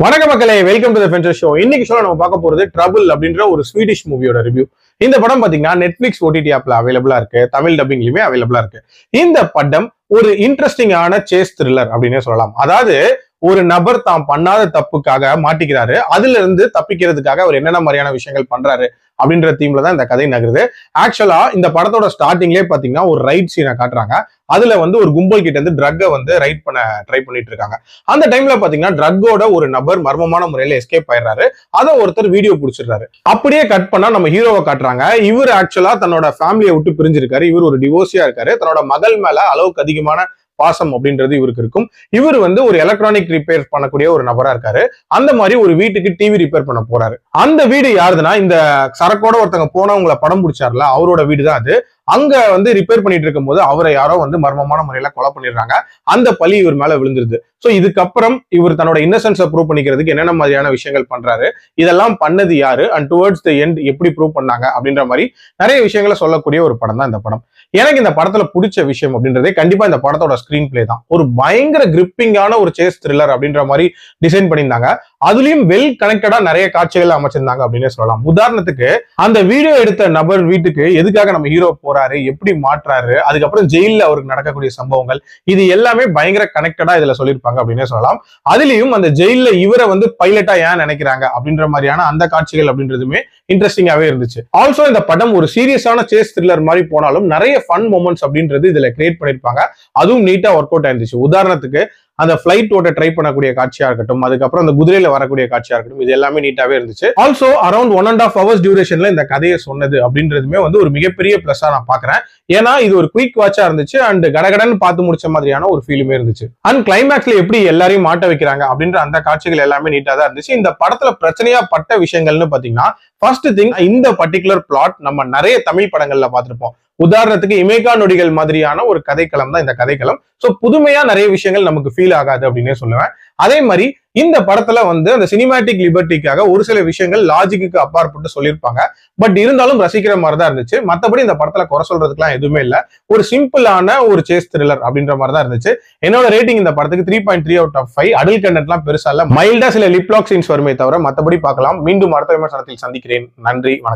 வணக்க மக்களே, welcome to the ஃபென்சர் show. இன்னைக்கு ஷோல நம்ம பார்க்க போறது ட்ரபிள் அப்படின்ற ஒரு ஸ்வீடிஷ் மூவியோட ரிவ்யூ. இந்த படம் பாத்தீங்கன்னா நெட்ஃபிளிக்ஸ் ஓடிடி ஆப்ல அவைலபிளா இருக்கு, தமிழ் டப்பிங்லயுமே அவைலபிளா இருக்கு. இந்த படம் ஒரு இன்ட்ரெஸ்டிங்கான சேஸ் த்ரில்லர் அப்படின்னே சொல்லலாம். அதாவது ஒரு நபர் தான் பண்ணாத தப்புக்காக மாட்டிக்கிறாரு, அதுல இருந்து தப்பிக்கிறதுக்காக அவர் என்னென்ன மாதிரியான விஷயங்கள் பண்றாரு அப்படின்ற தீம்ல தான் இந்த கதை நகருது. ஆக்சுவலா இந்த படத்தோட ஸ்டார்டிங்லேயே பாத்தீங்கன்னா ஒரு ரைட் சீனை காட்டுறாங்க. அதுல ஒரு கும்பல் கிட்ட இருந்து ட்ரக்கை ரைட் பண்ண ட்ரை பண்ணிட்டு இருக்காங்க. அந்த டைம்ல பாத்தீங்கன்னா ட்ரக்கோட ஒரு நபர் மர்மமான முறையில எஸ்கேப் ஆயிடுறாரு. அதை ஒருத்தர் வீடியோ பிடிச்சிடுறாரு. அப்படியே கட் பண்ணா நம்ம ஹீரோவை காட்டுறாங்க. இவர் ஆக்சுவலா தன்னோட ஃபேமிலியை விட்டு பிரிஞ்சிருக்காரு. இவர் ஒரு டிவோர்ஸியா இருக்காரு. தன்னோட மகள் மேல அளவுக்கு அதிகமான பாசம் அப்படின்றது இவருக்கு இருக்கும். இவர் ஒரு எலக்ட்ரானிக் ரிப்பேர் பண்ணக்கூடிய ஒரு நபரா இருக்காரு. அந்த மாதிரி ஒரு வீட்டுக்கு டிவி ரிப்பேர் பண்ண போறாரு. அந்த வீடு யாருதுன்னா, இந்த சரக்கோட ஒருத்தங்க போனவங்களை படம் பிடிச்சார்ல, அவரோட வீடு தான் அது. அங்க ரிப்பேர் பண்ணிட்டு இருக்கும் போது அவரை யாரோ மர்மமான முறையில கொலை பண்ணிடுறாங்க. அந்த பழி இவர் மேல விழுந்துருது. சோ இதுக்கப்புறம் இவர் தன்னோட இன்னசென்ஸை ப்ரூவ் பண்ணிக்கிறதுக்கு என்னென்ன மாதிரியான விஷயங்கள் பண்றாரு, இதெல்லாம் பண்ணது யாரு, அண்ட் டுவர்ட்ஸ் தி எண்ட் எப்படி ப்ரூவ் பண்ணாங்க அப்படின்ற மாதிரி நிறைய விஷயங்களை சொல்லக்கூடிய ஒரு படம் தான் இந்த படம். எனக்கு இந்த படத்துல பிடிச்ச விஷயம் அப்படின்றதே கண்டிப்பா இந்த படத்தோட ஸ்கிரீன் பிளே தான். ஒரு பயங்கர கிரிப்பிங்கான ஒரு சேஸ் த்ரில்லர் அப்படின்ற மாதிரி டிசைன் பண்ணியிருந்தாங்க. அதுலயும் வெல் கனெக்டடா நிறைய காட்சிகள் அமைச்சிருந்தாங்க அப்படின்னே சொல்லலாம். உதாரணத்துக்கு அந்த வீடியோ எடுத்த நபர் வீட்டுக்கு எதுக்காக நம்ம ஹீரோ போறாரு, எப்படி மாற்றாரு, அதுக்கப்புறம் ஜெயில அவருக்கு நடக்கக்கூடிய சம்பவங்கள், இது எல்லாமே பயங்கர கனெக்டடா இதுல சொல்லியிருப்பாங்க அப்படின்னே சொல்லலாம். அதுலயும் அந்த ஜெயில இவரை பைலட்டா ஏன் நினைக்கிறாங்க அப்படின்ற மாதிரியான அந்த காட்சிகள் அப்படின்றதுமே இன்ட்ரெஸ்டிங்காவே இருந்துச்சு. ஆல்சோ இந்த படம் ஒரு சீரியஸான சேஸ் த்ரில்லர் மாதிரி போனாலும் நிறைய ஃபன் மொமெண்ட்ஸ் அப்படின்றது இதுல கிரியேட் பண்ணிருப்பாங்க. அதுவும் நீட்டா ஒர்க் அவுட் ஆயிருந்துச்சு. உதாரணத்துக்கு அந்த பிளைட் ஓட்ட ட்ரை பண்ணக்கூடிய காட்சியா இருக்கட்டும், அதுக்கப்புறம் அந்த குதிரையில வரக்கூடிய காட்சியா இருக்கட்டும், இது எல்லாமே நீட்டாவே இருந்துச்சு. ஆல்சோ அரௌண்ட் 1.5 hours டியூரேஷன்ல இந்த கதையை சொன்னது அப்படின்றதுமே ஒரு மிகப்பெரிய பிளஸா நான் பாக்குறேன். ஏன்னா இது ஒரு குயிக் வாட்சா இருந்துச்சு அண்ட் கடகடன்னு பார்த்து முடிச்ச மாதிரியான ஒரு ஃபீலுமே இருந்துச்சு. அண்ட் கிளைமேக்ஸ்ல எப்படி எல்லாரையும் மாட்ட வைக்கிறாங்க அப்படின்ற அந்த காட்சிகள் எல்லாமே நீட்டா தான் இருந்துச்சு. இந்த படத்துல பிரச்சனையா பட்ட விஷயங்கள்னு பாத்தீங்கன்னா, ஃபர்ஸ்ட் திங், இந்த பர்டிகுலர் பிளாட் நம்ம நிறைய தமிழ் படங்கள்ல பார்த்திருப்போம். உதாரணத்துக்கு இமேகா நொடிகள் மாதிரியான ஒரு கதைக்களம் தான் இந்த கதைக்களம். சோ புதுமையா நிறைய விஷயங்கள் நமக்கு ஃபீல் ஆகாது அப்படின்னே சொல்லுவேன். அதே மாதிரி இந்த படத்துல அந்த சினிமேட்டிக் லிபர்ட்டிக்காக ஒரு சில விஷயங்கள் லாஜிக்கு அப்பாற்பட்டு சொல்லியிருப்பாங்க. பட் இருந்தாலும் ரசிக்கிற மாதிரி தான் இருந்துச்சு. மத்தபடி இந்த படத்துல குறை சொல்றதுக்குலாம் எதுவுமே இல்ல. ஒரு சிம்பிளான ஒரு சேஸ் த்ரில்லர் அப்படின்ற மாதிரி தான் இருந்துச்சு. என்னோட ரேட்டிங் இந்த படத்துக்கு 3.3 out of 5. அடல்ட் கண்டென்ட்லாம் பெருசா இல்ல, மைல்டா சில லிப்லாக் சீன்ஸ் வருமே தவிர மத்தபடி பார்க்கலாம். மீண்டும் அடுத்த விமர்சனத்தில் சந்திக்கிறேன். நன்றி, வணக்கம்.